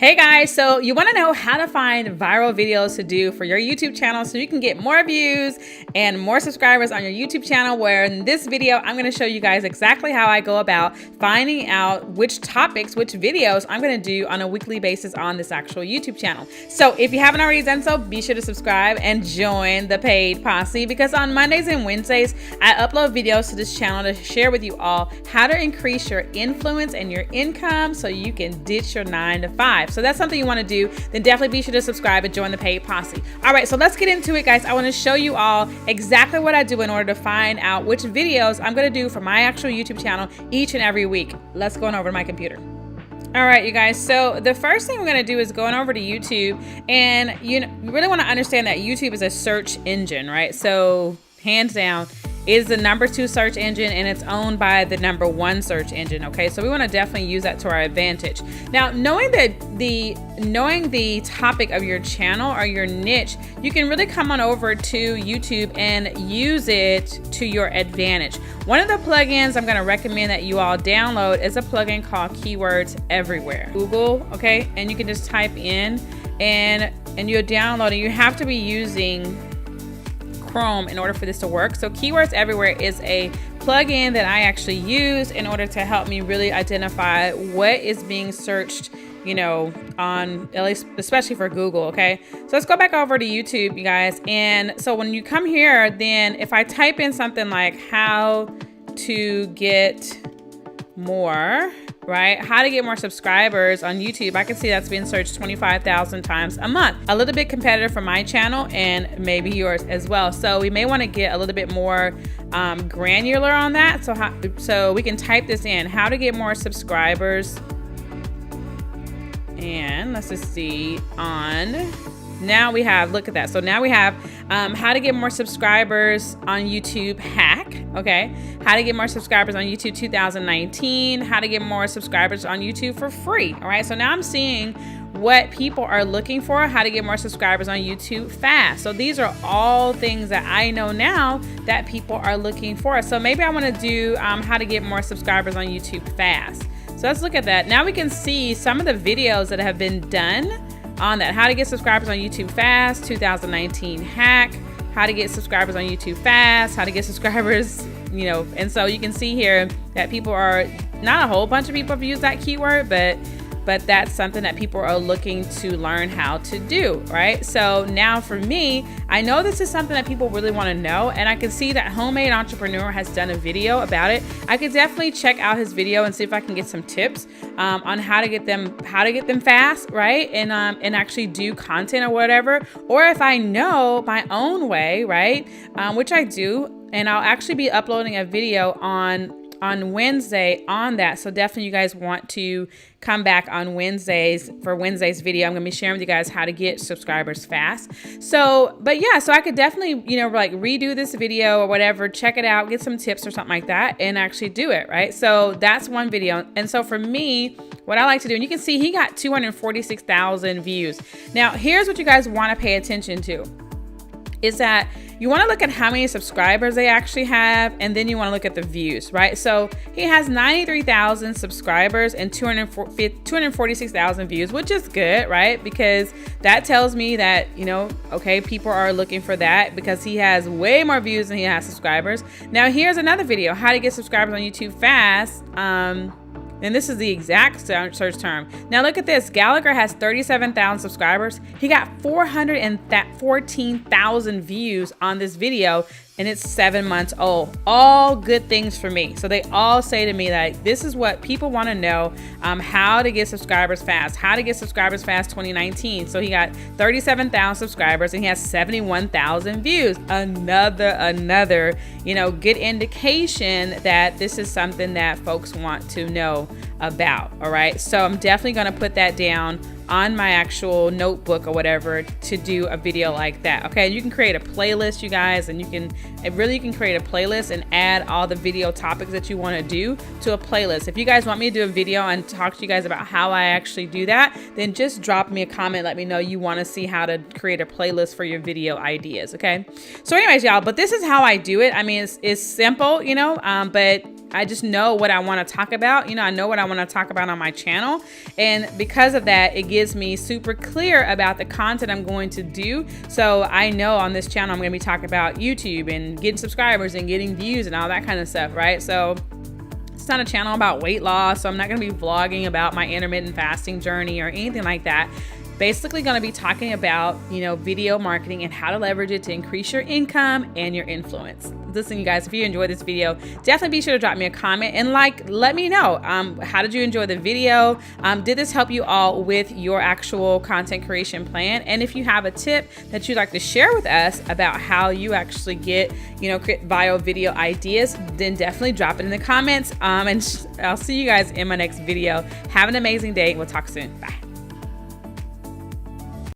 Hey guys, so you want to know how to find viral videos to do for your YouTube channel so you can get more views and more subscribers on your YouTube channel, where in this video, I'm going to show you guys exactly how I go about finding out which topics, which videos I'm going to do on a weekly basis on this actual YouTube channel. So if you haven't already done so, be sure to subscribe and join the paid posse, because on Mondays and Wednesdays, I upload videos to this channel to share with you all how to increase your influence and your income so you can ditch your 9-to-5. So that's something you want to do, then definitely be sure to subscribe and join the paid posse. All right, so let's get into it, guys. I want to show you all exactly what I do in order to find out which videos I'm going to do for my actual YouTube channel each and every week. Let's go on over to my computer. All right, you guys, so the first thing we're going to do is going over to YouTube, and you really want to understand that YouTube is a search engine, right? So hands down, it is the #2 search engine, and it's owned by the #1 search engine. Okay, so we want to definitely use that to our advantage. Now, knowing the topic of your channel or your niche, you can really come on over to YouTube and use it to your advantage. One of the plugins I'm going to recommend that you all download is a plugin called Keywords Everywhere. Google, okay, and you can just type in and you'll download it. You have to be using Chrome in order for this to work. So Keywords Everywhere is a plugin that I actually use in order to help me really identify what is being searched, you know, on, at least especially for Google. Okay, so let's go back over to YouTube, you guys. And so when you come here, then if I type in something like how to get more, right? How to get more subscribers on YouTube, I can see that's being searched 25,000 times a month. A little bit competitive for my channel and maybe yours as well. So we may want to get a little bit more granular on that. So we can type this in, how to get more subscribers. And let's just see now we have, look at that. So now we have how to get more subscribers on YouTube hack. Okay. How to get more subscribers on YouTube 2019. How to get more subscribers on YouTube for free. All right. So now I'm seeing what people are looking for, how to get more subscribers on YouTube fast. So these are all things that I know now that people are looking for. So maybe I want to do how to get more subscribers on YouTube fast. So let's look at that. Now we can see some of the videos that have been done on that. How to get subscribers on YouTube fast, 2019 hack, how to get subscribers on YouTube fast, how to get subscribers, you know. And so you can see here that people are, not a whole bunch of people have used that keyword, but that's something that people are looking to learn how to do, right? So now for me, I know this is something that people really want to know, and I can see that Homemade Entrepreneur has done a video about it. I could definitely check out his video and see if I can get some tips on how to get them fast, right? And actually do content or whatever. Or if I know my own way, right? Which I do, and I'll actually be uploading a video on Wednesday on that. So definitely you guys want to come back on Wednesdays for Wednesday's video. I'm going to be sharing with you guys how to get subscribers fast. So, but yeah, so I could definitely, you know, like redo this video or whatever, check it out, get some tips or something like that and actually do it, right? So that's one video. And so for me, what I like to do, and you can see he got 246,000 views. Now, here's what you guys want to pay attention to, is that you want to look at how many subscribers they actually have, and then you want to look at the views, right? So he has 93,000 subscribers and 246,000 views, which is good, right? Because that tells me that, you know, okay, people are looking for that because he has way more views than he has subscribers. Now here's another video, how to get subscribers on YouTube fast. And this is the exact search term. Now look at this. Gallagher has 37,000 subscribers. He got 414,000 views on this video, and it's 7 months old. All good things for me. So they all say to me that this is what people want to know, how to get subscribers fast, how to get subscribers fast 2019. So he got 37,000 subscribers and he has 71,000 views. Another, you know, good indication that this is something that folks want to know about. All right. So I'm definitely going to put that down on my actual notebook or whatever to do a video like that. Okay, you can create a playlist, you guys, and you can create a playlist and add all the video topics that you want to do to a playlist. If you guys want me to do a video and talk to you guys about how I actually do that, then just drop me a comment, let me know you want to see how to create a playlist for your video ideas. Okay, so anyways, y'all, but this is how I do it. I mean, it's simple, you know, but I just know what I want to talk about. You know, I know what I want to talk about on my channel. And because of that, it gives me super clear about the content I'm going to do. So I know on this channel, I'm going to be talking about YouTube and getting subscribers and getting views and all that kind of stuff, right? So it's not a channel about weight loss. So I'm not going to be vlogging about my intermittent fasting journey or anything like that. Basically going to be talking about, you know, video marketing and how to leverage it to increase your income and your influence. Listen, you guys, if you enjoyed this video, definitely be sure to drop me a comment and let me know, how did you enjoy the video? Did this help you all with your actual content creation plan? And if you have a tip that you'd like to share with us about how you actually get, you know, viral video ideas, then definitely drop it in the comments. And I'll see you guys in my next video. Have an amazing day. We'll talk soon. Bye.